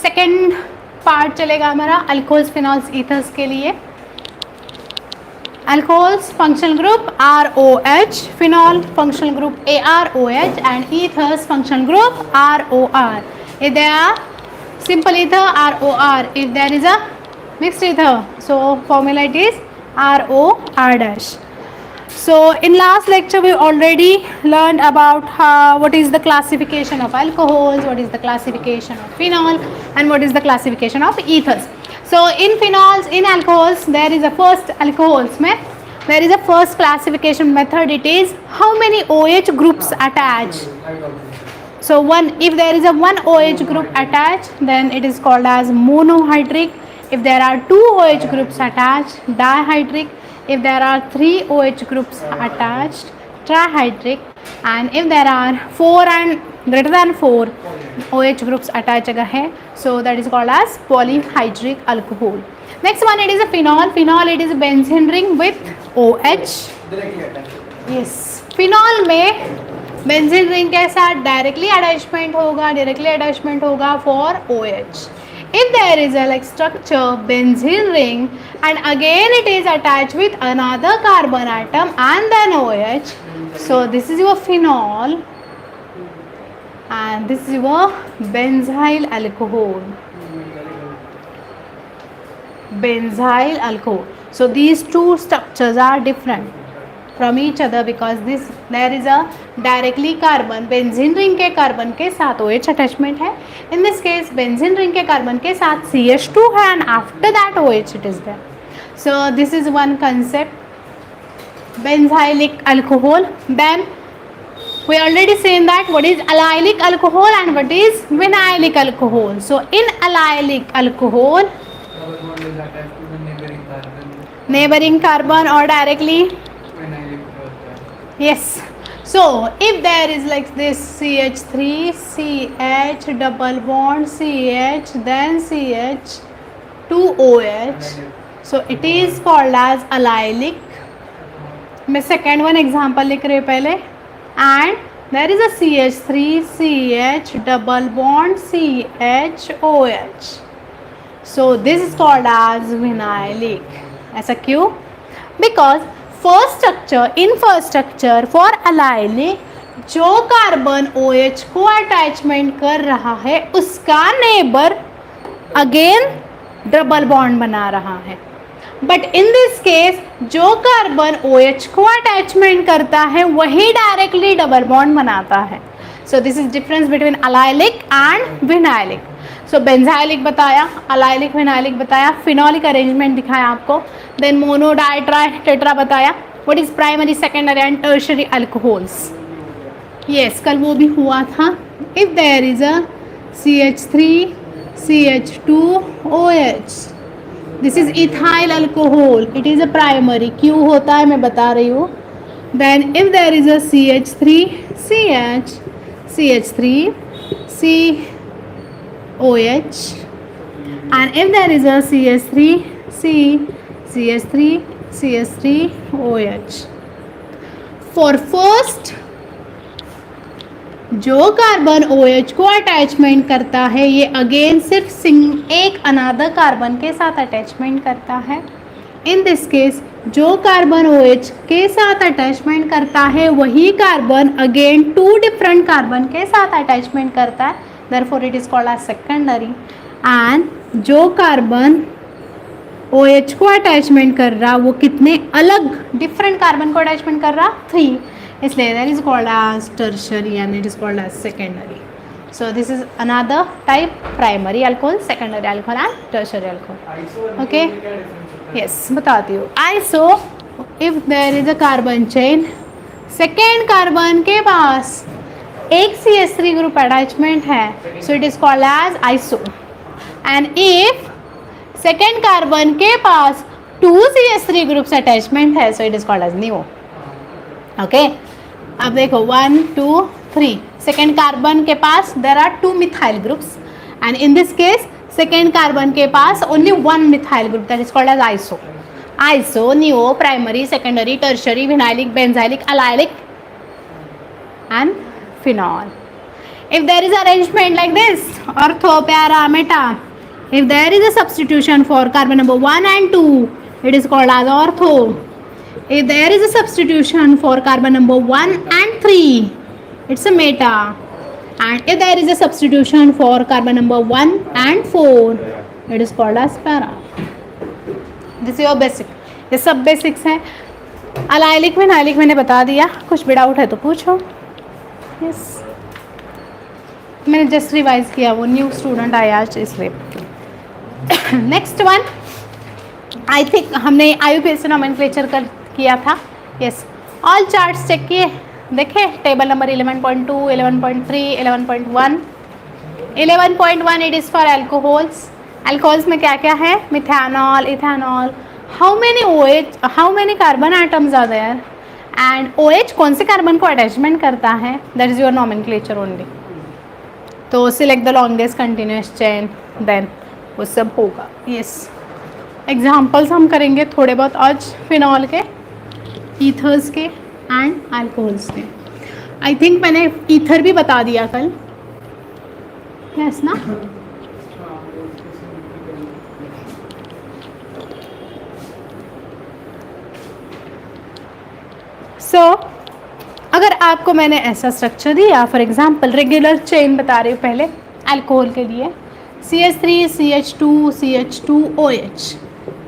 Second part चलेगा हमारा alcohols, phenols, ethers के लिए. Alcohols functional group ROH, phenol functional group AROH, and ethers functional group ROR. If they are simple ether, ROR. If there is a mixed ether, so formula it is ROR dash. So in last lecture we already learned about what is the classification of alcohols, what is the classification of phenol, and what is the classification of ethers. So in phenols, in alcohols, there is a first alcohols में there is a first classification method. It is how many OH groups attached. So if there is a one OH group attached, then it is called as monohydric. If there are two OH groups attached, dihydric. If there are three OH groups attached, trihydric. And if there are 4 and greater than 4 OH groups attached अगर है, so that is called as polyhydric alcohol. Next one, it is a phenol. Phenol, it is a benzene ring with OH. Yes, phenol में benzene ring के साथ directly attachment होगा for OH. If there is a like structure benzene ring and again it is attached with another carbon atom and then OH, so this is your phenol and this is your benzyl alcohol. Benzyl alcohol. So these two structures are different from each other because there is a directly carbon benzene ring के carbon के साथ OH attachment है. In this case benzene ring के carbon के साथ CH2 है and after that OH it is there. So this is one concept, benzylic alcohol. Then we already seen that what is allylic alcohol and what is vinylic alcohol. So in allylic alcohol, neighboring carbon or directly, yes. So if there is like this CH3, CH, double bond, CH, then CH, 2OH, so it is called as allylic. मैं second one example लिख रही हूँ पहले. And there is a CH3, CH, double bond, CH, OH. So this is called as vinylic. ऐसा क्यों? Because first structure for allylic जो carbon OH को attachment कर रहा है उसका नेबर अगेन डबल बॉन्ड बना रहा है. बट इन दिस केस जो कार्बन OH को अटैचमेंट करता है वही डायरेक्टली डबल बॉन्ड बनाता है. So this is difference between allylic and vinylic. So benzylic बताया, अलाइलिक विनाइलिक बताया, फिनोलिक अरेंजमेंट दिखाया आपको, then mono di tri tetra बताया. What is primary, secondary and tertiary alcohols. Yes, कल वो भी हुआ था. If there is a CH3, CH2OH, this is ethyl alcohol, it is a primary. क्यों होता है मैं बता रही हूँ. Then if there is a CH3, CH, CH3, COH, and if there is a CH3, CH3, CH3OH. For first जो carbon OH को attachment करता है ये अगेन सिर्फ एक अनदर कार्बन के साथ अटैचमेंट करता है. इन दिस केस जो कार्बन OH के साथ अटैचमेंट करता है वही carbon again two different carbon के साथ अटैचमेंट करता है. Therefore it is called as secondary. And जो कार्बन OH को अटैचमेंट कर रहा वो कितने अलग डिफरेंट कार्बन को अटैचमेंट कर रहा, 3, इसलिए that is called as tertiary and it is called as secondary. So this is another type, primary alcohol, secondary alcohol and tertiary alcohol. Okay, yes बताती हूँ. Iso, if there is a carbon chain, second carbon के पास एक CH3 group attachment है, so it is called as iso. And if second carbon के पास 2 CH3 groups attachment है, so it is called as neo. Okay, अब देखो 1, 2, 3. Second carbon के पास there are 2 methyl groups and in this case second carbon के पास only 1 methyl group, that is called as iso. Iso, neo, primary, secondary, tertiary, vinylic, benzylic, allylic and phenol. If there is arrangement like this, ortho, para, meta, if there is a substitution for carbon number 1 and 2, it is called as ortho. If there is a substitution for carbon number 1 and 3, it's a meta. And if there is a substitution for carbon number 1 and 4, it is called as para. This is your basic. ये सब basics हैं. Allylic में नाइलिक मैंने बता दिया. कुछ भी doubt है तो पूछो. यस, मैंने जस्ट रिवाइज किया, वो न्यू स्टूडेंट आया आज इसलिए. नेक्स्ट वन, आई थिंक हमने IUPAC नोमेनक्लेचर कर किया था. यस, ऑल चार्ट्स चेक किए, देखे. Table number 11.2, 11.3, 11.1. 11.1 it is for alcohols. Alcohols में क्या क्या है? Methanol, ethanol. How many OH, how many carbon items are there, and OH कौन से कार्बन को अटैचमेंट करता है, that is your nomenclature only. तो select the longest continuous chain, then वो सब होगा. यस, एग्जाम्पल्स हम करेंगे थोड़े बहुत आज फिनॉल के, ईथर्स के एंड अल्कोहल्स के. आई थिंक मैंने ईथर भी बता दिया कल. यस ना. सो अगर आपको मैंने ऐसा स्ट्रक्चर दिया, फॉर एग्जांपल रेगुलर चेन बता रही हूँ पहले अल्कोहल के लिए, CH3, CH2, CH2, OH.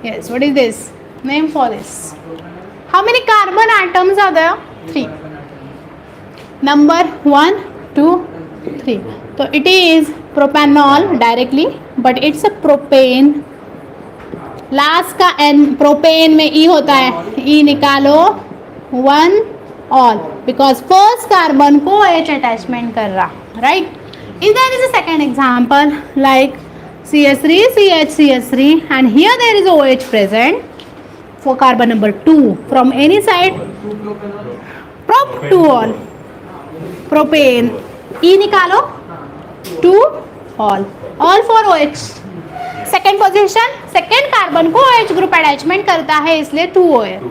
Yes, what is this? Name for this. How many carbon atoms are there? 3. Number 1, 2, 3. So it is propanol directly, but it's a propane. Last का N, propane में E होता है, E निकालो. 1 all, because first carbon को OH attachment कर रहा, right? If there is a second example like CH3, CH, CH3, and here there is OH present for carbon number 2 from any side, prop 2 all, propane, E निकालो, 2 all for OH. second position, second carbon को OH group attachment करता है, इसलिए 2 OH.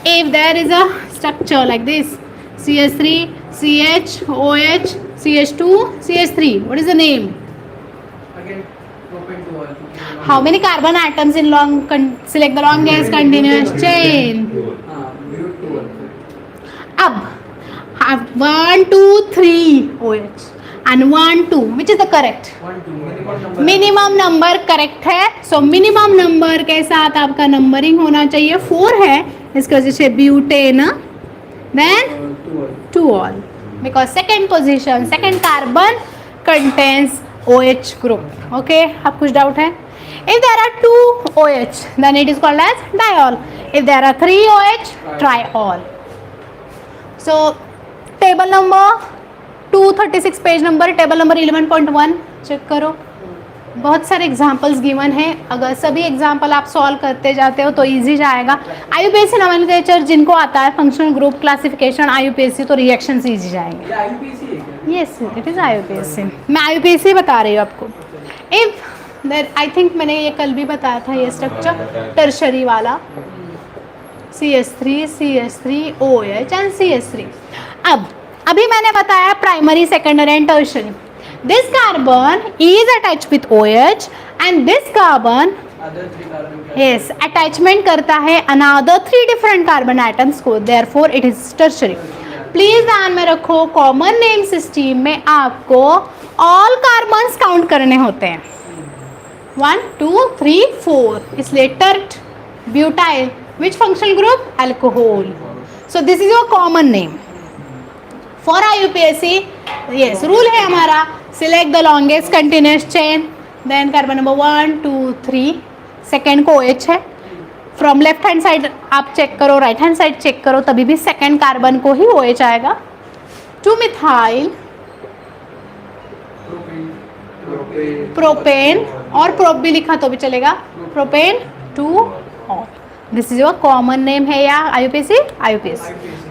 If there is a structure like this, CH3, CH, OH, CH2, CH3, what is the name? Again, propane to all. How many carbon atoms in long, select the longest continuous chain. Bute to all. अब have 1, 2, 3 OH and 1, 2, which is the correct? 1, 2. Minimum number. Minimum number correct है. So minimum number के साथ आपका numbering होना चाहिए. 4 है, इसका जैसे butane, then 2 all. 2 all, because second position, second carbon contains OH group. Okay, अब कुछ डाउट है? If there are 2 OH, then it is called as diol. If there are 3 OH, triol. So table number 236 page number, table number 11.1 check करो. बहुत सारे examples given हैं. अगर सभी example आप सॉल्व करते जाते हो तो इजी जाएगा. IUPAC नोमेनक्लेचर जिनको आता है, फंक्शनल ग्रुप क्लासिफिकेशन IUPAC, तो रिएक्शन से इजी जाएंगे. ये IUPAC है क्या? Yes, it is IUPAC. मैं IUPAC बता रही हूँ आपको. इफ देर, आई थिंक मैंने ये कल भी बताया था, ये स्ट्रक्चर टर्शरी वाला, CH3, CH3, OH and CH3. अब अभी मैंने बताया primary, secondary and tertiary. This carbon is attached with OH and this carbon, Other 3 carbon. yes, attachment करता है another 3 different carbon atoms को, therefore it is tertiary. Please ध्यान में रखो, कॉमन नेम सिस्टम में आपको ऑल कार्बन्स काउंट करने होते हैं. 1, 2, 3, 4, इसलिए tert, butyl, which functional group? Alcohol. So this is your common name for IUPAC. Yes, rule है हमारा, select the longest continuous chain, then carbon number 1, 2, 3, second को OH है. फ्रॉम लेफ्ट हैंड साइड आप check करो, right hand side check करो, तभी भी second carbon को ही OH आएगा. 2 मिथाइल प्रोपेन, और प्रोप भी लिखा तो भी चलेगा, प्रोपेन 2 और this is your common name है या IUPAC.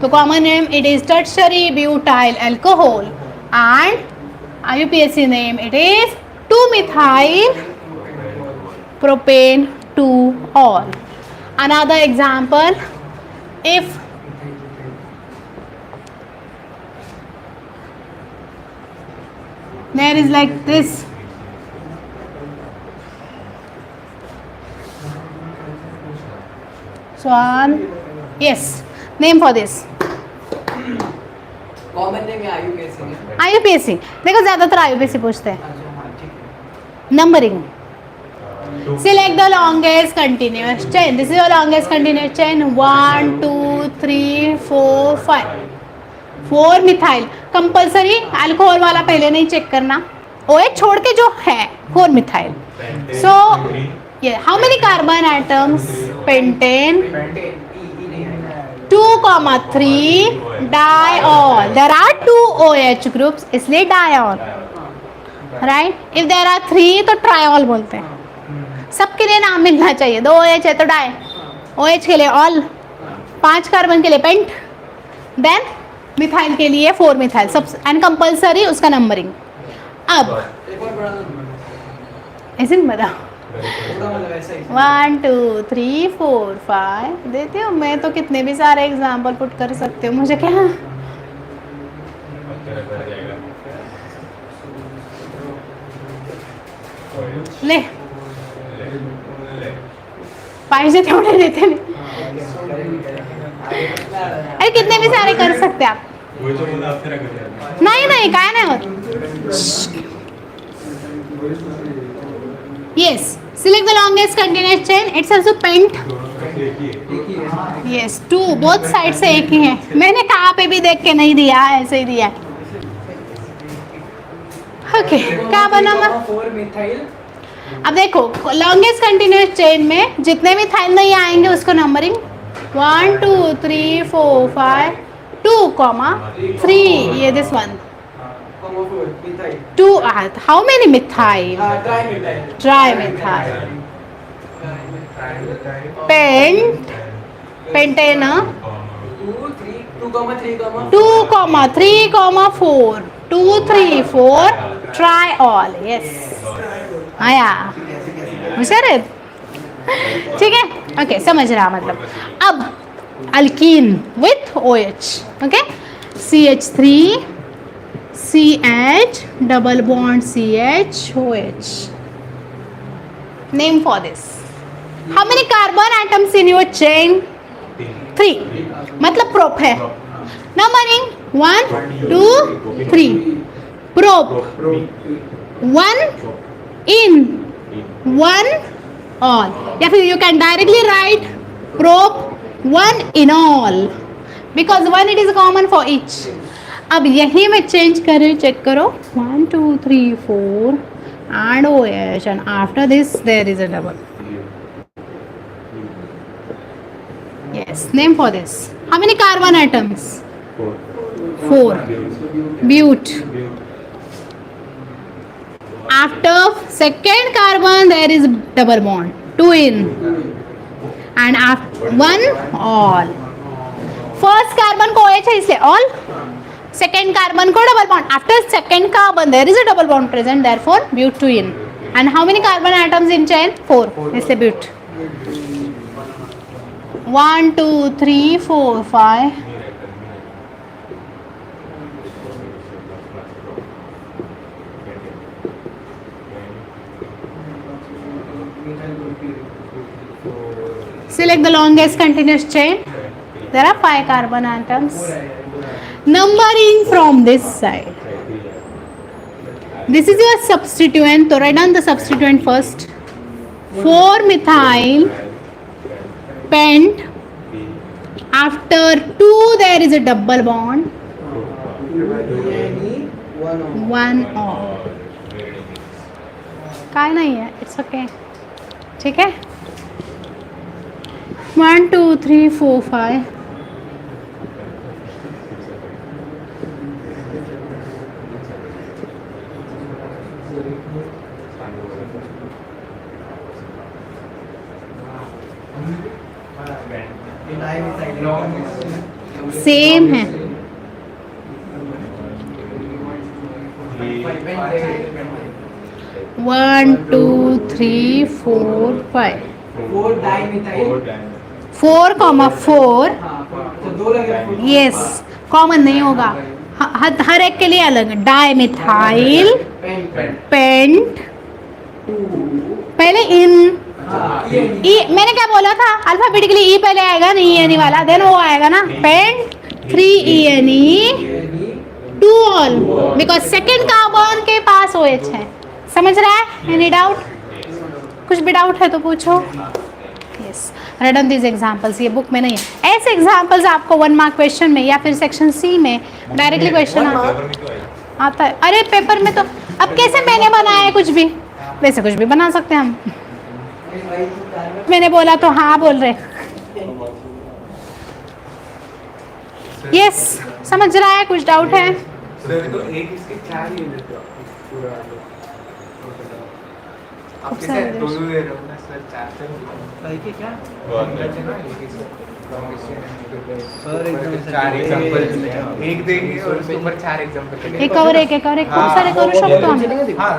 तो common name it is tertiary butyl alcohol and IUPAC name it is 2 methyl propane 2 और. Another example, if There is like this. Swan. Yes. Name for this. Common name है आईयूपीएससी में। IUPAC. देखो ज्यादातर IUPAC पूछते हैं. अच्छा हाँ ठीक है। Numbering. Select the longest continuous chain. This is your longest continuous chain. 1, 2, 3, 4, 5. 4 methyl. Compulsory alcohol वाला पहले नहीं चेक करना. OH छोड़ के जो है 4 methyl. So yeah, how many carbon atoms? Pentane. 2,3 diol. There are 2 OH groups, इसलिए diol. Right? If there are 3 तो triol बोलते हैं. सबके लिए नाम मिलना चाहिए. 2 OH है तो डाई. OH के लिए ऑल. 5 कार्बन के लिए पेंट. देन मिथाइल के लिए 4 मिथाइल. सब एंड कंपल्सरी उसका नंबरिंग. अब एक और बड़ा नंबर ऐसे नहीं बता. थोड़ा मतलब ऐसा ही 1, 2, 3, 4, 5 देती हूँ मैं तो. कितने भी सारे एग्जाम्पल पुट कर सकते हो. मुझे क्या ले पैसे थोड़े देते नहीं. अरे कितने भी सारे कर सकते आप. नहीं नहीं काय नहीं होत. Yes, select the longest continuous chain. It's also pent. Yes, 2 both sides से एक ही है. मैंने कहाँ पे भी देख के नहीं दिया, ऐसे ही दिया. ओके क्या बना मैं. 4 मिथाइल. अब देखो लॉन्गेस्ट कंटिन्यूस चेन में जितने भी थाइल नहीं आएंगे उसको नंबरिंग 1, 2, 3, 4, 5, 2, 3. ये this one 2. How many methyl? Trimethyl. Pentane. 2,3,4. 2, 3, 4. Triol. Yes. आया होशियार है. ठीक है. ओके समझ रहा मतलब. अब alkyne with OH. Okay CH3 CH double bond CH OH. Name for this. How many carbon atoms in your chain? 3. मतलब prop है. Numbering 1, 2, 3. Prop 1 in 1 all. या फिर you can directly write prop 1 in all because 1 it is common for each. अब यही में change करें. Check करो 1, 2, 3, 4 and OH and after this there is a double. Yes, name for this. How many carbon atoms? 4. But after second carbon there is double bond. 2 in and after 1 all. First carbon को OH है इसलिए all. Second carbon को double bond. After second carbon there is a double bond present, therefore but 2 in. And how many carbon atoms in chain? 4. इसलिए but. 1, 2, 3, 4, 5. Select the longest continuous chain. There are 5 carbon atoms. Numbering from this side. This is your substituent. So write down the substituent first. 4 methyl pent. After 2 there is a double bond. 1 all. काय नहीं है. It's okay. ठीक है. 1, 2, 3, 4, 5. Same है. 1, 2, 3, 4, 5. 4 dimethyl. 4, 4. हाँ तो 2 लगे. Yes common नहीं होगा. हर एक के लिए अलग है। डाई मिथाइल पेंट, पहले इन ई, मैंने क्या बोला था अल्फाबेटिकली ई पहले आएगा, नहीं एनी वाला, देन वो आएगा ना pent 3 to ol, because second carbon के पास OH है। समझ रहा है? Any doubt? कुछ भी डाउट है तो पूछो। Yes, read on these examples, ये बुक में नहीं है। ऐसे एग्जाम्पल्स आपको 1 मार्क क्वेश्चन में या फिर सेक्शन C में डायरेक्टली क्वेश्चन आता है। अरे पेपर में तो अब कैसे मैंने बनाया है कुछ भी, वैसे कुछ भी बना सकते हैं हम। मैंने बोला तो हाँ बोल रहे। यस, समझ रहा है? कुछ डाउट है? तो एक इसके 4 ही लेते हो पूरा आप कैसे दोनों दे रहे हो ना सर? 4 से भाई के क्या सर एकदम 4 एग्जांपल एक देंगे और उसके ऊपर 4 एग्जांपल एक और एक खूप सारे करू शकतो आम्ही। हां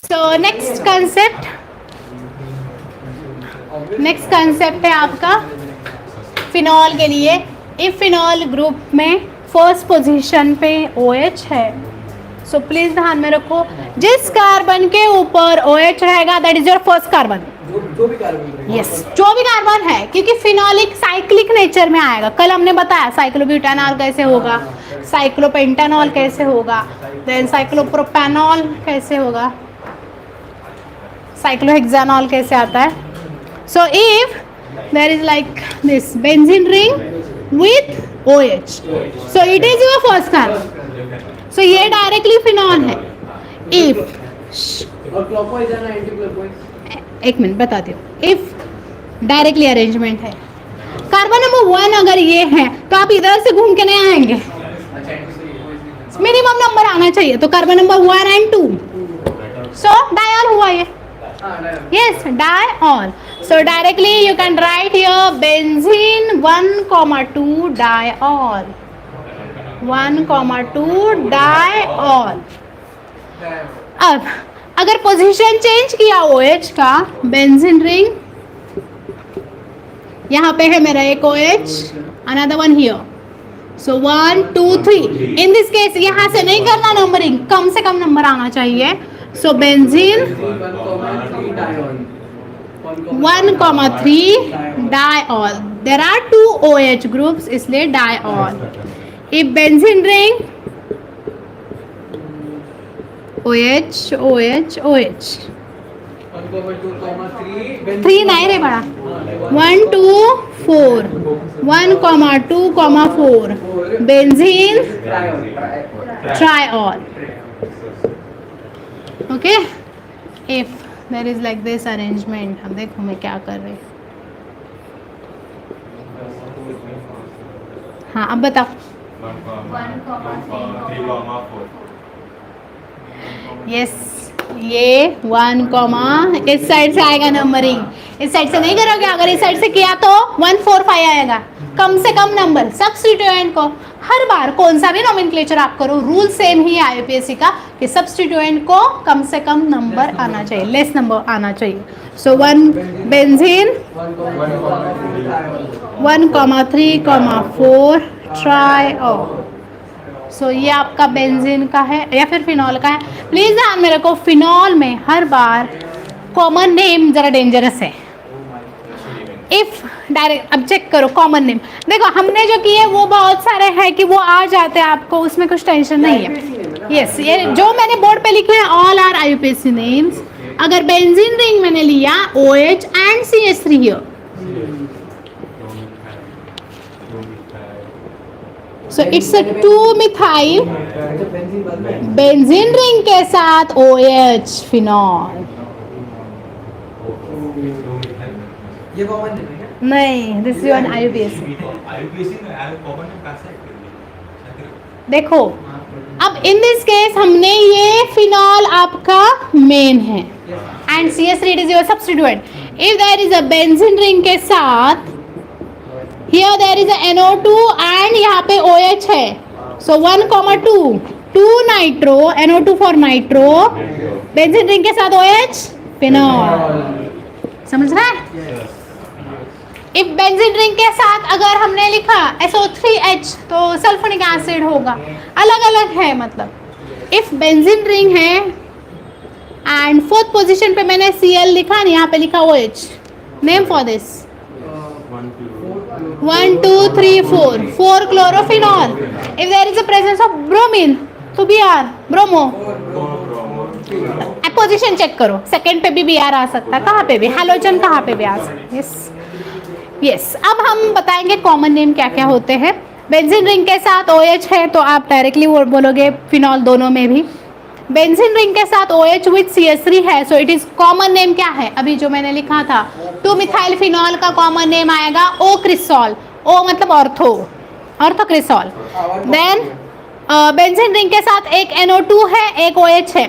सो नेक्स्ट कंसेप्ट है आपका फिनॉल के लिए। इफ फिनॉल ग्रुप में फर्स्ट पोजीशन पे OH है, सो प्लीज ध्यान में रखो, जिस कार्बन के ऊपर OH रहेगा that is your first carbon. जो भी कार्बन यस, जो भी कार्बन है, क्योंकि फिनॉलिक साइक्लिक नेचर में आएगा। कल हमने बताया साइक्लोब्यूटानॉल कैसे होगा, साइक्लोपेंटानॉल कैसे होगा, देन साइक्लोप्रोपेनॉल कैसे होगा, साइक्लोहेक्सानॉल कैसे आता है। So if there is like this benzene ring with OH, so it is your first carbon, so ये डायरेक्टली फिनॉल है। इफ और क्लॉकवाइज है ना एंटी क्लॉकवाइज? एक मिनट बताती हूँ, इफ डायरेक्टली अरेंजमेंट है, कार्बन नंबर 1 अगर ये है तो आप इधर से घूम के नहीं आएंगे, मिनिमम नंबर आना चाहिए, तो कार्बन नंबर 1 and 2, सो डायऑल हुआ ये। Yes, diol. So directly you can write here benzene 1,2 diol. 1,2 diol. अब अगर पोजीशन चेंज किया OH का, बेंजीन रिंग यहाँ पे है मेरा एक OH, another one here. So 1, 2, 3. In this case यहाँ से नहीं करना नंबरिंग, कम से कम नंबर आना चाहिए। So benzene 1,3 diol. There are 2 OH groups, इसलिए diol. If benzene ring OH OH OH 3 नहीं रे बड़ा, 1, 2, 4, 1,2,4 benzene triol. Okay, if there is like this arrangement, अब देखो मैं क्या कर रही हूँ। हाँ अब बताओ। 1,3,4 यस, ये 1, इस साइड से आएगा नंबरिंग, इस साइड से नहीं करोगे, अगर इस साइड से किया तो 1, 4, 5 आएगा। कम से कम नंबर सब्स्टिट्यूएंट को हर बार कौन सा भी नोमेनक्लेचर आप करो, रूल सेम ही है IUPAC का कि सब्स्टिट्यूएंट को कम से कम नंबर आना चाहिए, लेस नंबर आना चाहिए। सो 1 बेंजीन 1,3,4 ट्राइऑल। सो ये आपका बेंजीन का है या फिर फिनॉल का है। प्लीज ध्यान में रखो, फिनॉल में हर बार कॉमन नेम जरा डेंजरस है। इफ डायरेक्ट अब चेक करो कॉमन नेम, देखो हमने जो किए वो बहुत सारे हैं कि वो आ जाते हैं आपको, उसमें कुछ टेंशन नहीं है। यस, ये जो मैंने बोर्ड पे लिखे हैं ऑल आर IUPAC नेम्स। अगर बेंजीन रिंग मैंने लिया OH and CH3 here, so it's a 2-methyl benzene ring के साथ OH फिनॉल। ये कॉमन है क्या? नहीं, this is on IUPAC। IUPAC में कॉमन नेम कैसे ऐड कर दिया? देखो अब इन दिस केस हमने ये फिनॉल आपका मेन है and CH3 is your substituent. If there is a benzene ring के साथ here there is a NO2 and यहाँ पे OH है, so 1,2 2 nitro, NO2 for nitro, benzene ring के साथ OH फिनॉल। समझ रहा है? इफ बेंजीन रिंग के साथ अगर हमने लिखा SO3H तो सल्फोनिक एसिड होगा, अलग अलग है मतलब। इफ बेंजीन रिंग है एंड 4th पोजीशन पे मैंने Cl लिखा, यहाँ पे लिखा OH, name for this 1, 2, 3, 4 chlorophenol. If there is a presence of bromine तो Br ब्रोमो। पोजीशन चेक करो, सेकंड पे भी Br आ सकता है, कहाँ पे भी, हैलोजन कहाँ पे भी आ सकता है। यस, अब हम बताएंगे कॉमन नेम क्या क्या होते हैं। बेंजीन रिंग के साथ OH है तो आप डायरेक्टली वो बोलोगे फिनॉल, दोनों में भी। बेंजीन रिंग के साथ OH विद CH3 है, so it is common name क्या है, अभी जो मैंने लिखा था 2-मिथाइल फिनॉल का कॉमन नेम आएगा O क्रिसॉल। O मतलब ortho cresol. Then benzene ring के साथ एक NO2 है, एक OH है,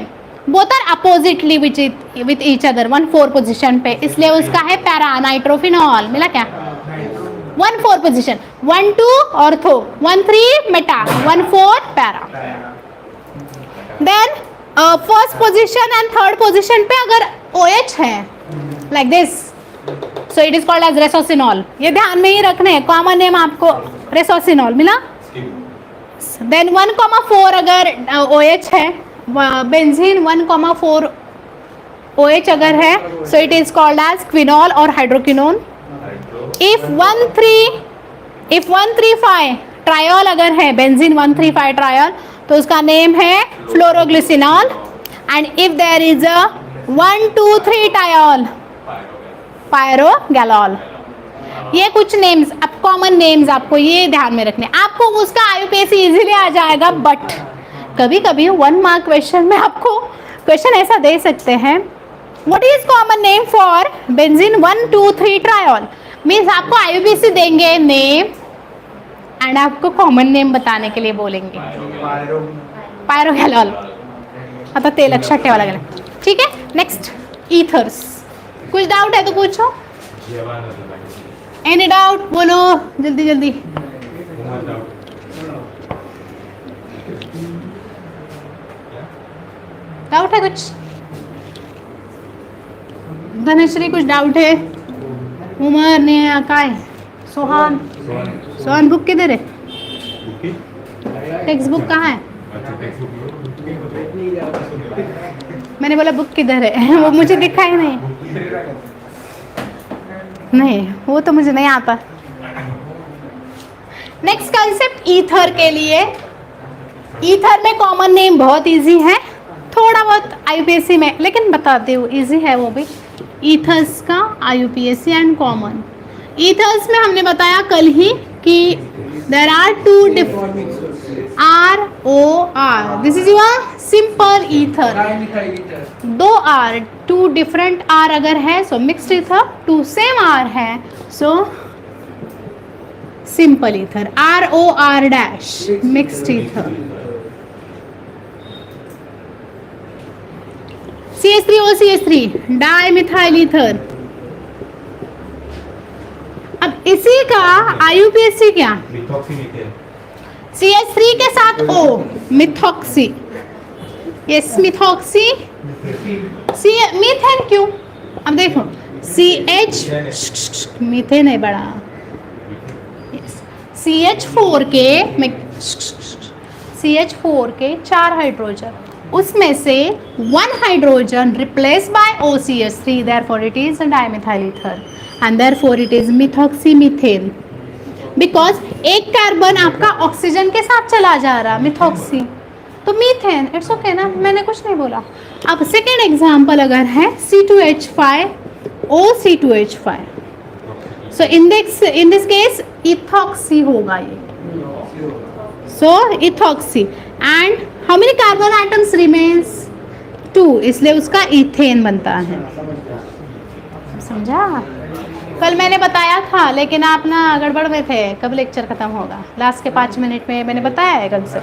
both are oppositely with each other 1,4 position पे, इसलिए उसका है पैरा नाइट्रोफिनॉल। मिला क्या? 1,4 position, 1,2 ortho, 1,3 meta, 1,4 para. Then first position and third position पे अगर OH है like this, so it is called as resorcinol. ये ध्यान में ही रखने, कॉमन नेम आपको रेसोसिनॉल मिला। देन 1,4 अगर OH है बेंजीन 1,4 OH अगर है, so it is called as quinol और हाइड्रोक्विनोन. इफ 135 ट्रायोल अगर है, बेंजीन 135 ट्रायोल, तो उसका नेम है phloroglucinol. And if there is a 1,2,3 triol, pyrogallol. ये कुछ नेम्स, अब कॉमन नेम्स आपको ये ध्यान में रखने. आपको उसका IUPAC इजीली आ जाएगा, बट कभी कभी 1 मार्क क्वेश्चन में आपको क्वेश्चन ऐसा दे सकते हैं, what is common name for benzene 1,2,3 triol. Means आपको IUPAC देंगे नेम एंड आपको कॉमन नेम बताने के लिए बोलेंगे पायरोगॅलॉल. आता ते लक्षात ठेवायला लागेल. ठीक आहे. Next ethers. कुछ डाउट है तो पूछो. एनी डाउट बोलो जल्दी जल्दी. डाउट है कुछ? धनश्री कुछ डाउट है? उमर ने काय? सोहान. सोहान बुक किधर है? टेक्स्ट बुक कहाँ है? मैंने बोला बुक किधर है? वो मुझे दिखा ही नहीं. नहीं, वो तो मुझे नहीं आता. नेक्स्ट कंसेप्ट ईथर के लिए. ईथर में कॉमन नेम बहुत इजी है, थोड़ा बहुत IUPAC में, लेकिन बताते हो इजी है वो भी. ईथर्स का IUPAC एंड कॉमन. ईथर्स में हमने बताया कल ही कि there are 2 different ROR. This is your simple ether. 2 R, 2 different R अगर है so mixed ether. 2 same R है so simple ether. ROR dash mixed ether. CH3OCH3 dimethyl ether. अब इसी का IUPAC क्या? CH3 के साथ O, methoxy. Yes, methoxy. Methane क्यों? अब देखो CH मीथेन है बड़ा. CH4 के 4 हाइड्रोजन, उसमें से 1 hydrogen replace by OCH3, therefore it is a dimethyl ether and therefore it is methoxymethane. Because एक कार्बन आपका ऑक्सीजन के साथ चला जा रहा, मिथॉक्सी, तो मीथेन. इट्स ओके ना, मैंने कुछ नहीं बोला. अब सेकेंड एग्जाम्पल अगर है C2H5OC2H5, so in this case ethoxy होगा ये. So ethoxy and how many carbon atoms remains? 2, इसलिए उसका इथेन बनता है. समझा? कल मैंने बताया था, लेकिन आप ना गड़बड़ में थे. कब लेक्चर खत्म होगा? लास्ट के 5 मिनट में मैंने बताया है कल से,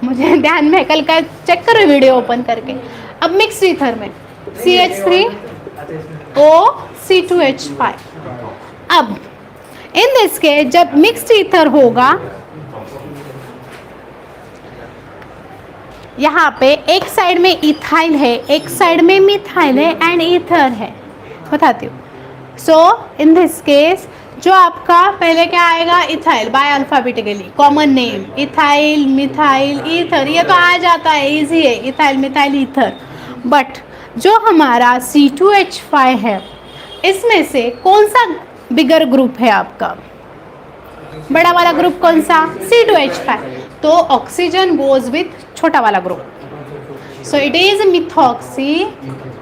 मुझे ध्यान में. कल का चेक करो वीडियो ओपन करके. अब मिक्स ईथर में CH3OC2H5. अब इन दिस के जब मिक्स्ड ईथर होगा, यहाँ पे एक साइड में इथाइल है, एक साइड में मिथाइल है एंड ईथर है. बताती हूँ. सो इन दिस केस जो आपका पहले क्या आएगा? Ethyl by alphabetically. Common name ethyl, methyl, ether, ये तो आ जाता है, इजी है. Ethyl, methyl, ether. बट जो हमारा C2H5 है, इसमें से कौन सा बिगर ग्रुप है आपका? बड़ा वाला ग्रुप कौन सा? C2H5. तो ऑक्सीजन गोज विथ छोटा वाला group. So it is methoxy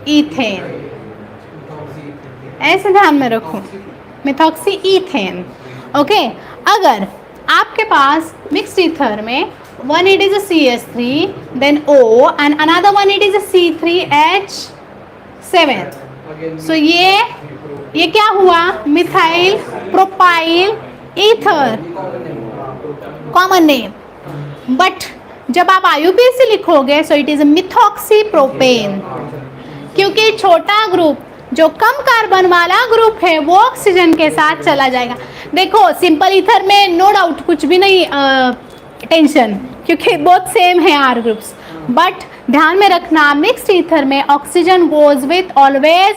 ethane. ऐसे ध्यान में रखो, मिथॉक्सी ईथेन. ओके. अगर आपके पास मिक्स्ड ईथर में one it is a CH3, then O and another one it is a C3H7. So ये क्या हुआ? Methyl propyl ether, common name. But जब आप IUPAC लिखोगे सो इट इज मिथॉक्सी प्रोपेन, क्योंकि छोटा ग्रुप जो कम कार्बन वाला ग्रुप है वो ऑक्सीजन के साथ चला जाएगा. देखो सिंपल ईथर में नो डाउट कुछ भी नहीं टेंशन, क्योंकि बहुत सेम है आर ग्रुप्स. बट ध्यान में रखना, मिक्स्ड ईथर में oxygen goes with always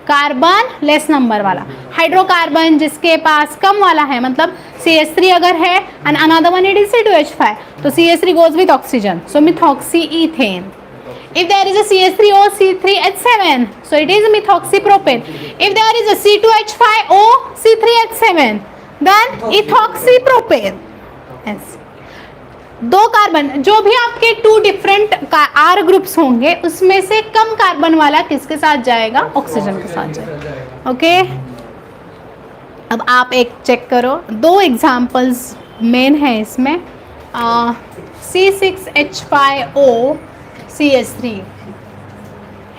carbon less number वाला। हाइड्रोकार्बन जिसके पास कम वाला है, मतलब CH3 अगर है and another one it is C2H5, तो CH3 goes with oxygen, so methoxyethane. If there is a CH3O C3H7, so it is methoxypropane. If there is a C2H5O C3H7, then ethoxypropane. Yes. दो carbon, जो भी आपके to different R groups होंगे उसमें से कम carbon वाला किसके साथ जाएगा? ऑक्सीजन के साथ जाएगा। ओके, अब आप एक चेक करो, दो एग्जांपल्स मेन है इसमें। C6H5O CH3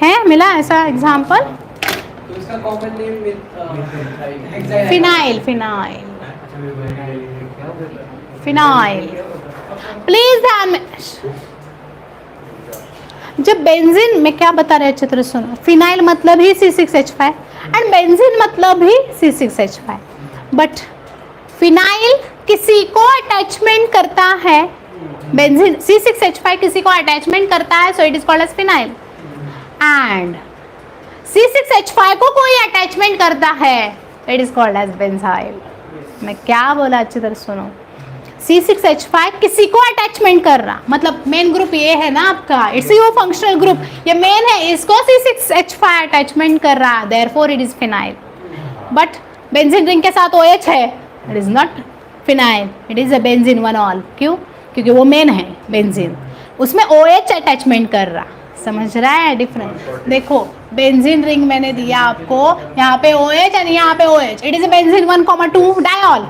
है, मिला ऐसा एग्जांपल? तो इसका common name phenyl, phenyl, phenyl. Please ध्यान में, जब बेंजीन में क्या बता रहे अच्छी तरह सुनो, फिनाइल मतलब ही C6H5 एंड बेंजीन मतलब ही C6H5, बट फिनाइल किसी को अटैचमेंट करता है, बेंजीन C6H5 किसी को अटैचमेंट करता है, so it is called as phenyl. And C6H5 को कोई अटैचमेंट करता है, it is called as benzyl. मैं क्या बोला अच्छी तरह सुनो, C6H5 किसी को अटैचमेंट कर रहा, मतलब मेन ग्रुप ये है ना आपका, इट्स योर फंक्शनल ग्रुप, ये मेन है, इसको C6H5 अटैचमेंट कर रहा, therefore it is phenyl. But benzene ring के साथ OH है, it is not phenyl, it is a benzene one all. क्यों? क्योंकि वो मेन है बेंजीन, उसमें OH अटैचमेंट कर रहा। समझ रहा है डिफरेंस? देखो बेंजीन रिंग मैंने दिया आपको, यहाँ पे OH और यहाँ पे OH, it is a benzene 1,2 diol,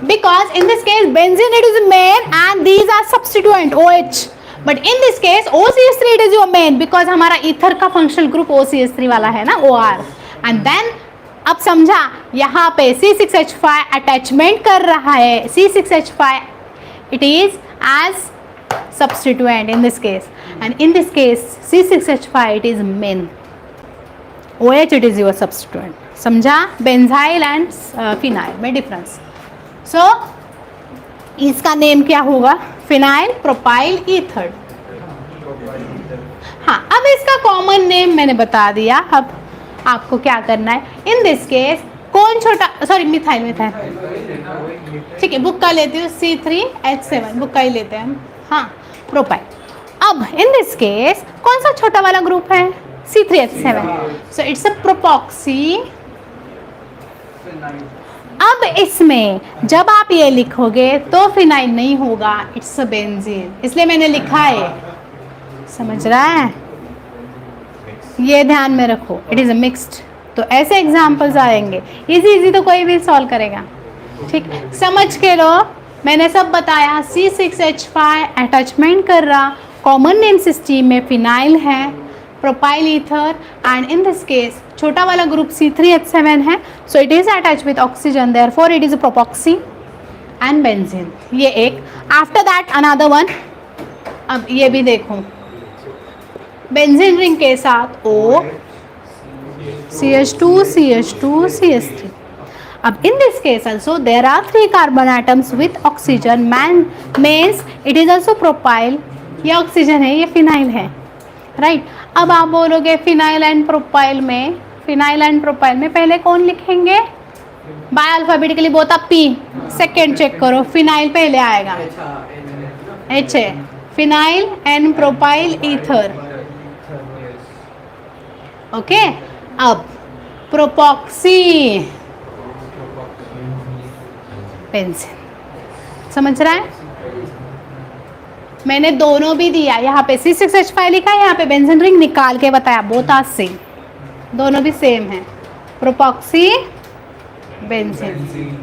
because in this case benzene it is main and these are substituent OH, but in this case OCH3 it is your main, because हमारा ether का functional group OCH3 वाला है ना, OR। And then अब समझा, यहाँ पे C6H5 attachment कर रहा है, C6H5 it is as substituent in this case, and in this case C6H5 it is main, OH it is your substituent। समझा? बेंजाइल एंड फिनाइल में डिफरेंस। सो इसका नेम क्या होगा? Phenyl propyl ether. हाँ, अब इसका कॉमन नेम मैंने बता दिया, अब आपको क्या करना है, इन दिस केस कौन छोटा, सॉरी मिथाइल, मिथाइल, ठीक है, बुक का लेती हूँ, C3H7 बुक का ही लेते हैं हम। हाँ, प्रोपाइल। अब इन दिस केस कौन सा छोटा वाला ग्रुप है? C3H7, so it's a प्रोपॉक्सी। अब इसमें जब आप ये लिखोगे तो फिनाइल नहीं होगा, इट्स अ बेंजीन, इसलिए मैंने लिखा है। समझ रहा है? ये ध्यान में रखो, इट इज अ मिक्स्ड। तो ऐसे एग्जाम्पल्स आएंगे, इजी तो कोई भी सॉल्व करेगा। ठीक, समझ के लो, मैंने सब बताया। C6H5 अटैचमेंट कर रहा, कॉमन नेम सिस्टम में फिनाइल है, propyl ether, and in this case छोटा वाला ग्रुप C3H7 है, so it is attach with oxygen, therefore it is a propoxy and benzene. ये एक। आफ्टर दैट अनदर वन, अब ये भी देखो, बेंजीन रिंग के साथ O CH2 CH2 CH3। अब in this case also there are 3 carbon atoms with oxygen, means it is also propyl, ये ऑक्सीजन है, ये फिनाइल है, राइट। अब आप बोलोगे फिनाइल एंड प्रोपाइल में, फिनाइल एंड प्रोपाइल में पहले कौन लिखेंगे? बाय अल्फाबेटिकली बोथ आप P, सेकेंड चेक करो, फिनाइल पहले आएगा, H है, phenyl and propyl ether. Okay, अब प्रोपॉक्सी बेंजीन। समझ रहा है? मैंने दोनों भी दिया, यहाँ पे C6H5 लिखा है, यहाँ पे बेंजीन रिंग निकाल के बताया, बोथ आर सेम, दोनों भी सेम है, propoxy benzene.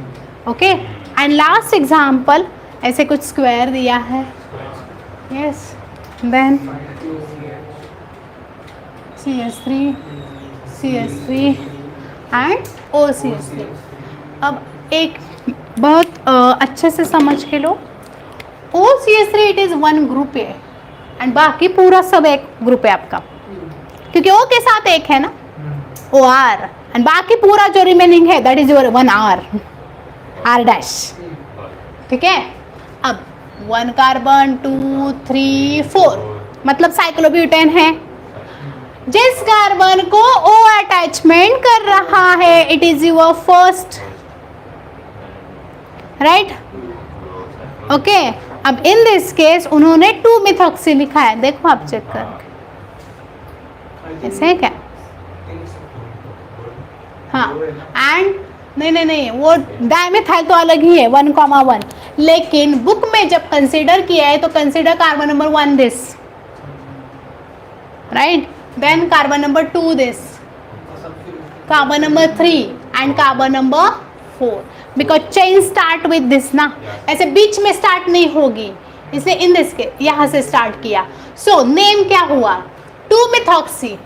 Okay, and last example, ऐसे कुछ स्क्वायर दिया है, yes, then CH3 CH3 and OCH3। अब एक बहुत अच्छे से समझ के लो, OCH3 it is one group है एंड बाकी पूरा सब एक ग्रुप है आपका, क्योंकि O के साथ एक है ना, OR, एंड बाकी पूरा जो रिमेनिंग है that is your 1R, R dash. ठीक है, अब 1 कार्बन 2 3 4 मतलब साइक्लोब्यूटेन है, जिस कार्बन को O अटैचमेंट कर रहा है, it is your first, right? Okay, अब इन दिस केस उन्होंने 2-methoxy लिखा है, देखो आप चेक करके, ऐसे है क्या? हाँ, एंड नहीं, वो डाइमिथाइल तो अलग ही है 1,1, लेकिन बुक में जब कंसीडर किया है तो consider carbon number 1 this, right? Then carbon number 2 this, carbon number 3 and carbon number 4, because chain start with this ना, ऐसे बीच में स्टार्ट नहीं होगी, इसलिए इन दिस के यहाँ से स्टार्ट किया. सो नेम क्या हुआ? 2-methoxy,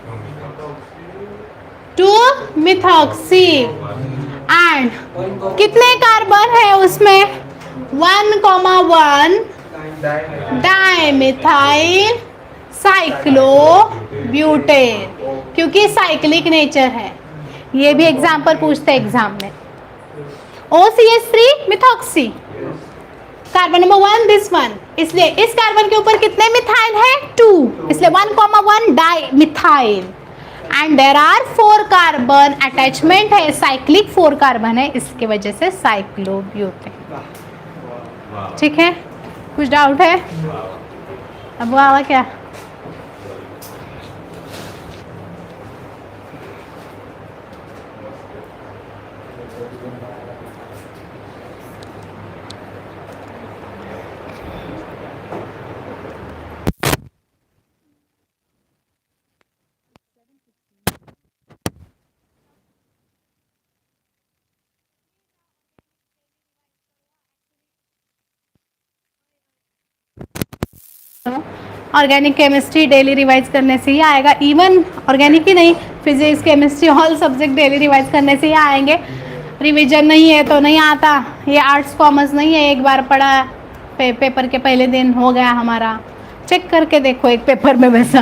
2-methoxy. एंड कितने कार्बन है उसमें? 1,1 डाइमिथाइल साइक्लोब्यूटेन, क्योंकि साइक्लिक नेचर है. ये भी एग्जाम्पल पूछते हैं एग्जाम में. OCH3 methoxy, carbon number 1 this one, इसलिए इस कार्बन के ऊपर कितने मिथाइल है? 2, इसलिए 1,1 dimethyl. And there are 4 carbon attachment है, साइक्लिक 4 कार्बन है, इसकी वजह से साइक्लोब्यूटेन. ठीक है, कुछ डाउट है? अब वो आवा क्या? ऑर्गेनिक केमिस्ट्री डेली रिवाइज करने से ही आएगा. इवन ऑर्गेनिक ही नहीं, physics chemistry all subject daily revise करने से ही आएंगे. रिवीजन नहीं है तो नहीं आता. ये आर्ट्स कॉमर्स नहीं है, एक बार पढ़ा पेपर के पहले दिन हो गया हमारा. चेक करके देखो एक पेपर में वैसा.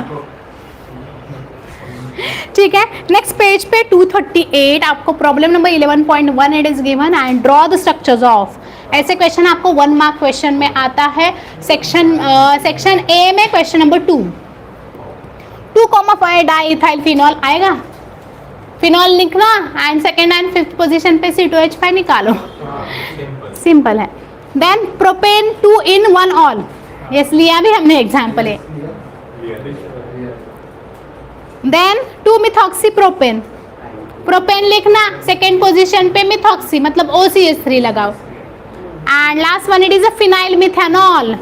ठीक है, नेक्स्ट पेज पे 238 आपको problem number 11.1 it is given and draw the structures of. ऐसे क्वेश्चन आपको 1 मार्क क्वेश्चन में आता है. सेक्शन ए में क्वेश्चन नंबर 2,5 डाइइथाइल फिनॉल आएगा. फिनॉल लिखना and second and fifth position पे C2H5 निकालो. सिंपल है. Then propane 2 in 1 ol, yes लिया भी हमने एग्जाम्पल है. देन 2-methoxy प्रोपेन, प्रोपेन लिखना सेकेंड पोजीशन पे, मिथॉक्सी मतलब OCH3 लगाओ. And last one it is a phenyl methanol,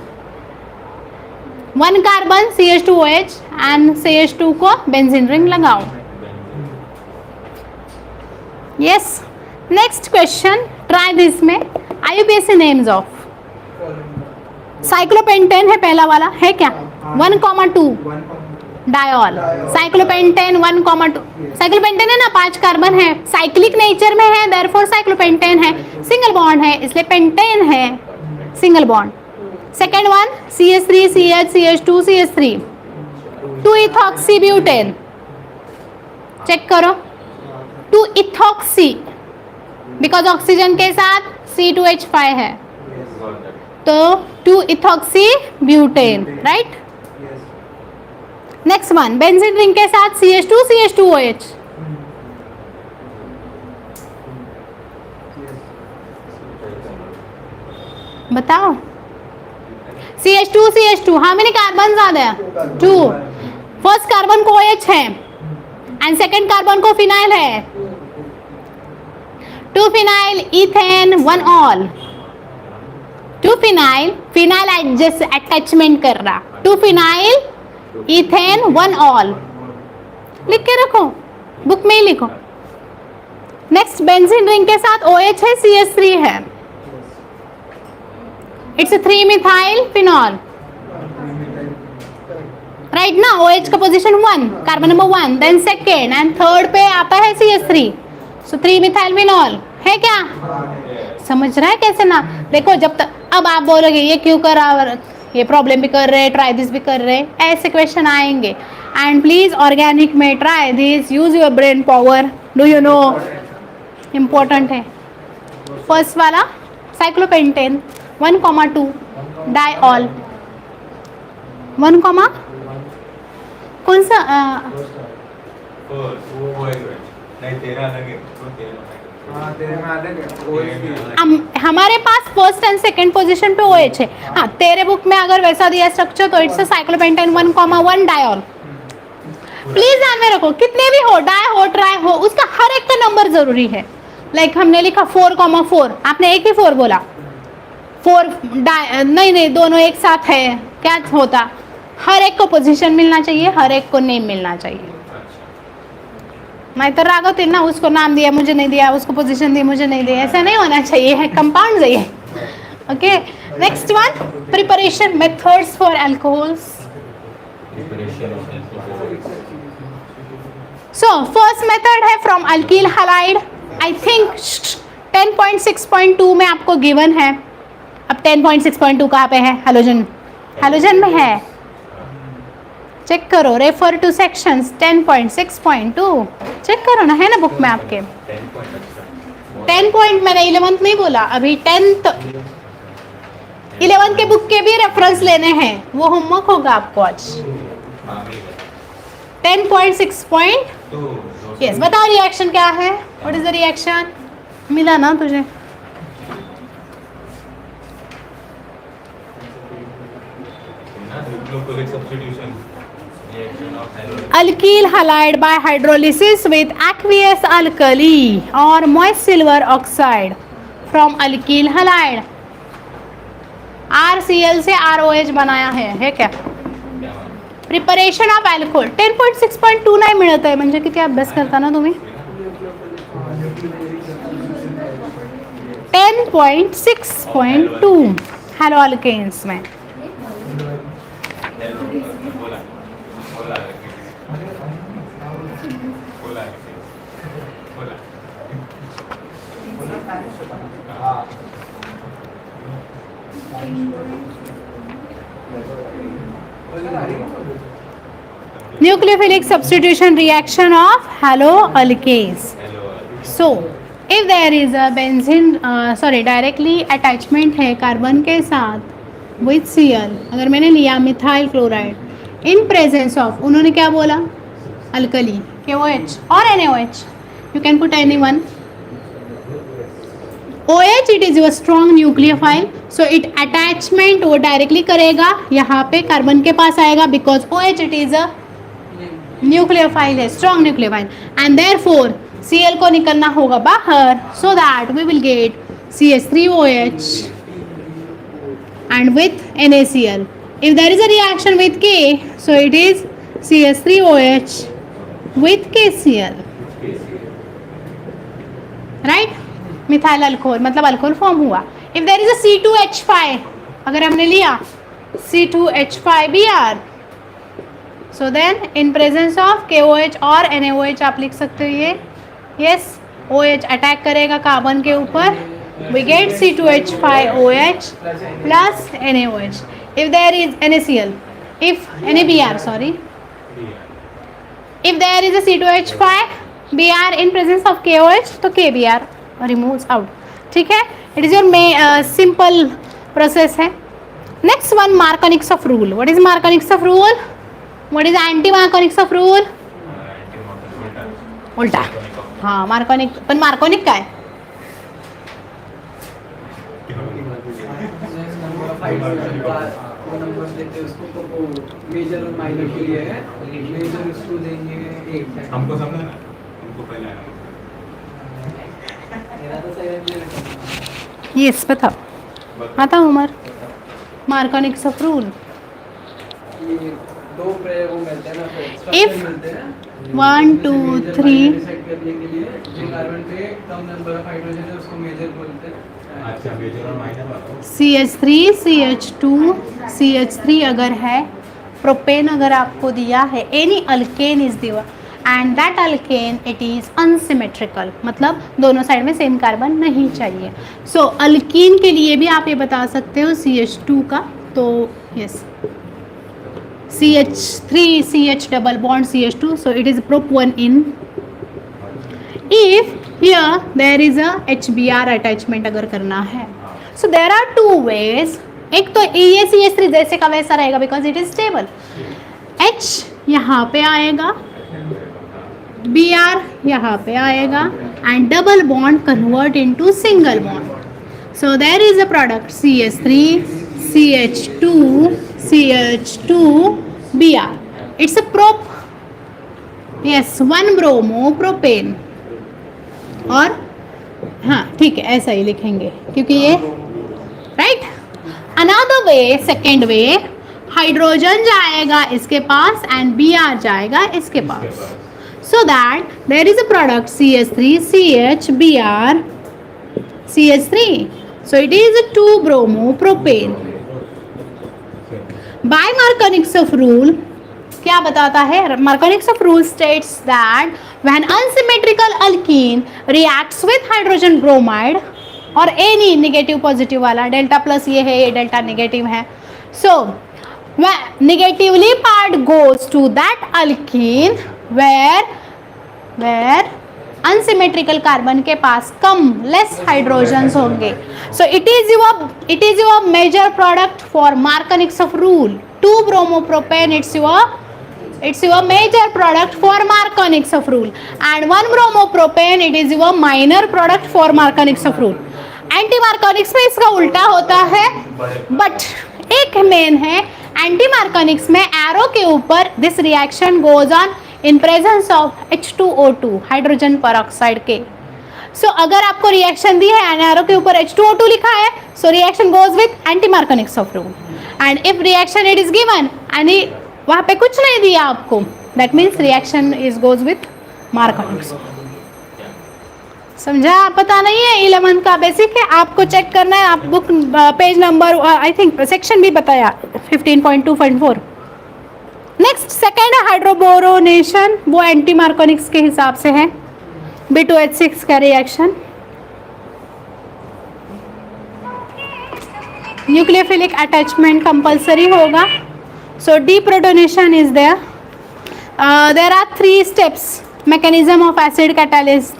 1 carbon CH2OH and CH2 को बेंजीन रिंग लगाओ. Yes, next question try this में IUPAC नेम्स ऑफ. साइक्लोपेंटेन है पहला वाला, है क्या? 1,2 डायॉल. साइक्लोपेंटेन 1,2, साइक्लोपेंटेन है ना, 5 कार्बन है, साइक्लिक नेचर में है, देयरफॉर साइक्लोपेंटेन है. सिंगल बॉन्ड है इसलिए पेंटेन है, single bond. Second one CH3 CH CH2 CH3, 2-ethoxy butane. Check करो, 2-ethoxy बिकॉज ऑक्सीजन के साथ C2H5 है, तो 2-ethoxy butane, right? Next one benzene ring के साथ CH2 CH2OH, बताओ. CH2 CH2, how many carbon ज्यादा है? 2. फर्स्ट कार्बन को OH है एंड सेकेंड कार्बन को फिनाइल है. 2 phenyl ethane 1 all. 2 phenyl, phenyl adjust attachment कर रहा. 2 फिनाइल इथेन 1 ऑल, लिख के रखो, बुक में ही लिखो. नेक्स्ट बेंजीन रिंग के साथ OH है, CH3 है, इट्स 3-methyl फिनॉल, राइट ना? OH का position 1, carbon number 1, then second and third पे आता है CH3, सो 3-methyl फिनॉल है क्या? समझ रहा है कैसे ना? देखो जब तक, अब आप बोलोगे ये क्यों करा, ये प्रॉब्लम भी कर रहे, ट्राई दिस भी कर रहे, ऐसे क्वेश्चन आएंगे. एंड प्लीज ऑर्गेनिक में try this, use your brain power. Do you no, important है. फर्स्ट वाला साइक्लोपेंटेन 1,2 डायऑल, 1, कौन सा नहीं तेरा अलग है तो तेरा हाँ तेरे में अलग है OH भी है। हमारे पास फर्स्ट एंड सेकंड पोजीशन पे OH है। हाँ, तेरे बुक में अगर वैसा दिया स्ट्रक्चर तो इट्स साइक्लोपेंटेन 1,1 डायोल। प्लीज ध्यान में रखो, कितने भी हो, डाई हो, ट्राई हो, उसका हर एक का नंबर जरूरी है। लाइक हमने लिखा 4,4, आपने एक ही 4 बोला, 4 नहीं दोनों एक साथ है, क्या होता? हर एक को पोजीशन मिलना चाहिए, हर एक को नेम मिलना चाहिए। मैं तो रागवती ना, उसको नाम दिया मुझे नहीं दिया, उसको पोजीशन दी मुझे नहीं दिया, ऐसा नहीं होना चाहिए, है कंपाउंड चाहिए। Okay, next one, preparation methods for alcohols. So first method है from alkyl halide. I think 10.6.2 में आपको गिवन है। अब 10.6.2 कहाँ पे है? हैलोजन, हैलोजन में है, चेक करो, रेफर टू सेक्शंस 10.6.2, चेक करो ना, है ना बुक में आपके। 10 पॉइंट मैंने 11th नहीं बोला, अभी 10th 11th के बुक के भी रेफरेंस लेने हैं, वो होमवर्क होगा आपको आज। 10.6.2 यस, बताओ रिएक्शन क्या है? What is the reaction? मिला ना तुझे? Alkyl halide by hydrolysis with aqueous alkali or moist silver oxide from alkyl halide। RCl से ROH बनाया है क्या? प्रिपरेशन ऑफ अल्कोहोल 10.6.2 नाही मिळत आहे, म्हणजे किती अभ्यास करता ना तुम्ही? 10.6.2 हॅलो अल्केन्स में। Nucleophilic substitution reaction of haloalkanes. So if there is a benzene directly attachment है कार्बन के साथ with Cl, अगर मैंने लिया methyl chloride in presence of, उन्होंने क्या बोला? अल्कली, KOH और NaOH, you can put anyone। OH it is your strong nucleophile, so it attachment वो डायरेक्टली करेगा यहाँ पे कार्बन के पास आएगा, because OH it is a nucleophile है, strong nucleophile, and therefore Cl को निकलना होगा बाहर, so that we will get CH3OH and with NaCl। If there is a reaction with K, so it is CH3OH with KCl, right? Methyl alcohol मतलब alcohol form हुआ। If there is a C2H5, अगर हमने लिया C2H5Br, so then in presence of KOH और NaOH आप लिख सकते हो ये, यस, OH अटैक करेगा कार्बन के ऊपर, we get C2H5OH plus NaOH। If there is NaCl, if NaBr sorry, if there is a C2H5Br in presence of KOH, तो KBr रिमूव्स आउट, ठीक है। It is your simple process है। Next one, मार्कोनिक्स of rule. What is मार्कोनिक्स of rule? What is anti मार्कोनिक्स of rule? उल्टा, हाँ मार्कोनिक, पण मार्कोनिक काय? Major और minor के लिए है, मेजर इसको देंगे एक, हमको समझा ना, हमको पहले आना। यस बताओ उमर, मार्कोनिक्स ऑफ रूल। दो वो मिलते हैं ना, If मिलते हैं 1 2 3 डिसाइड करने के लिए जो कार्बन पे कम नंबर ऑफ हाइड्रोजन है उसको मेजर बोलते हैं। अच्छा, मेजर और माइनर बताओ। CH3 CH2 CH3 अगर है, प्रोपेन अगर आपको दिया है, एनी अल्केन इज दिया and that alkane it is unsymmetrical, मतलब दोनों साइड में सेम कार्बन नहीं चाहिए। सो अल्कीन के लिए भी आप ये बता सकते हो CH2 का, तो yes CH3 CH double bond CH2, so it is prop 1 in। if here there is a HBr attachment अगर करना है, so there are two ways। एक तो ये CH3 जैसे का वैसा रहेगा because it is stable, H यहाँ पे आएगा Br यहाँ पे आएगा and double bond convert into single bond. So there is a product CH3 CH2 CH2 Br. It's a one bromo propane. और हाँ ठीक है, ऐसा ही लिखेंगे क्योंकि ये right. Another way, second way, hydrogen जाएगा इसके पास एंड Br जाएगा इसके पास. So that there is a product CH3 CH Br CH3. So it is a 2 bromo propane. By Markovnikov rule, क्या बताता है? Markovnikov rule states that when unsymmetrical alkene reacts with hydrogen bromide or any negative positive वाला, delta plus ये है, ये delta negative है, so negatively part goes to that alkene where unsymmetrical carbon के पास कम less hydrogens होंगे. So it is your major product for Markovnikov rule. 2 bromopropane, it's your major product for Markovnikov rule, and 1 bromopropane, it is your minor product for Markovnikov rule. Anti मार्कोनिक्स में इसका उल्टा होता है, but एक main है. Anti मार्कोनिक्स में arrow के ऊपर this reaction goes on in presence of H2O2 hydrogen peroxide के. सो अगर आपको रिएक्शन दी है एंड एरो के ऊपर H2O2 लिखा है, so reaction goes with anti मार्कोनिक्स rule. And if reaction it is given and वहाँ पे कुछ नहीं दिया आपको, that means reaction is goes with मार्कोनिक्स. समझा? पता नहीं है 11th का बेसिक है, आपको चेक करना है. आप book page number I think section भी बताया 15.2.4. नेक्स्ट सेकेंड है हाइड्रोबोरोनेशन, वो एंटी मार्कोनिक्स के हिसाब से है. B2H6 का रिएक्शन. न्यूक्लियोफिलिक अटैचमेंट कंपल्सरी होगा. So deprotonation is there. There are 3 steps. Mechanism of acid catalysis.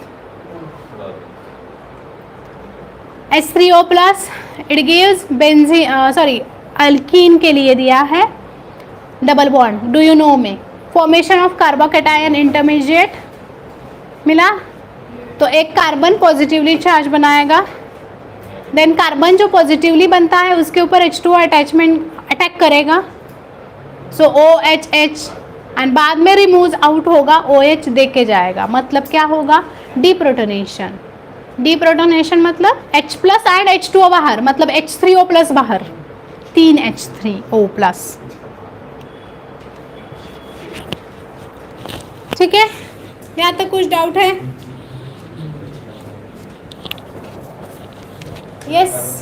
H3O plus, it gives alkene के लिए दिया है double bond. Do you know में फॉर्मेशन ऑफ कार्बोकेटायन इंटरमीडिएट मिला, तो एक कार्बन पॉजिटिवली चार्ज बनाएगा, देन कार्बन जो पॉजिटिवली बनता है उसके ऊपर H2O अटैचमेंट अटैक करेगा, सो OHH, एंड बाद में रिमूव आउट होगा, OH दे के जाएगा. मतलब क्या होगा? डीप्रोटोनेशन. डीप्रोटोनेशन मतलब H प्लस एंड H2O बाहर, मतलब H3O प्लस बाहर, 3 H3O प्लस. ठीक है, यहाँ तक कुछ डाउट है? Yes.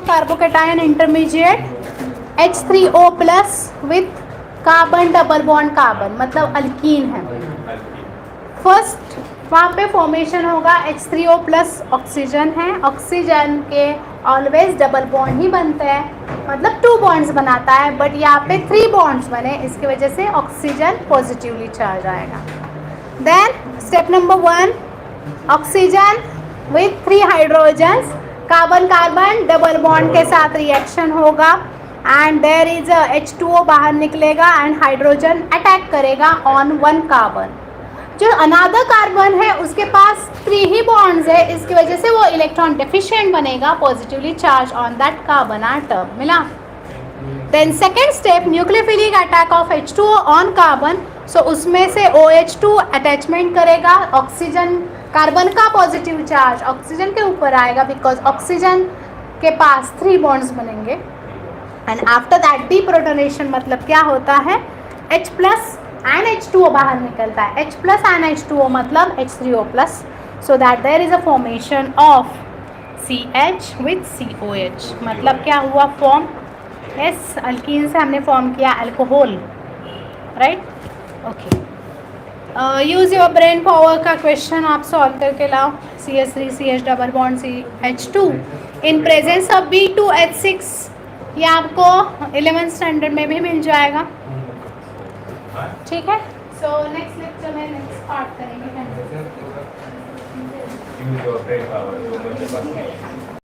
Carbocation intermediate H3O plus with carbon double bond carbon, मतलब अल्कीन है। फर्स्ट वहाँ पे फॉर्मेशन होगा H3O प्लस ऑक्सीजन है, ऑक्सीजन के ऑलवेज डबल बॉन्ड ही बनते हैं, मतलब 2 बॉन्ड्स बनाता है, बट यहाँ पे 3 बॉन्ड्स बने, इसकी वजह से ऑक्सीजन पॉजिटिवली चार्ज आएगा। Then step number 1, oxygen with 3 hydrogens, carbon carbon double bond के साथ रिएक्शन होगा एंड देयर इज H2O बाहर निकलेगा एंड हाइड्रोजन अटैक करेगा ऑन 1 कार्बन। जो अनादर कार्बन है उसके पास 3 ही बॉन्ड्स है, इसकी वजह से वो इलेक्ट्रॉन डेफिशिएंट बनेगा, positively charge on that carbon atom, मिला। Then second step, nucleophilic attack of H2O on carbon, so उसमें से OH2 अटैचमेंट करेगा, ऑक्सीजन कार्बन का पॉजिटिव चार्ज ऑक्सीजन के ऊपर आएगा बिकॉज ऑक्सीजन के पास 3 बॉन्ड्स बनेंगे एंड आफ्टर दैट डीप्रोटोनेशन मतलब क्या होता है, H प्लस एंड H2O बाहर निकलता है, H प्लस एंड H2O मतलब H3O plus, so that there is a formation of CH with COH, मतलब क्या हुआ फॉर्म, यस अल्कीन से हमने फॉर्म किया alcohol, right. Okay, use your brain power का क्वेश्चन आप सॉल्व करके लाओ। CH3 CH double bond CH2 in presence of B2H6, ये आपको 11th स्टैंडर्ड में भी मिल जाएगा, ठीक है। सो नेक्स्ट लेक्चर में नेक्स्ट पार्ट करेंगे। यूज योर ब्रेन पावर, जो बच्चे पास नहीं है।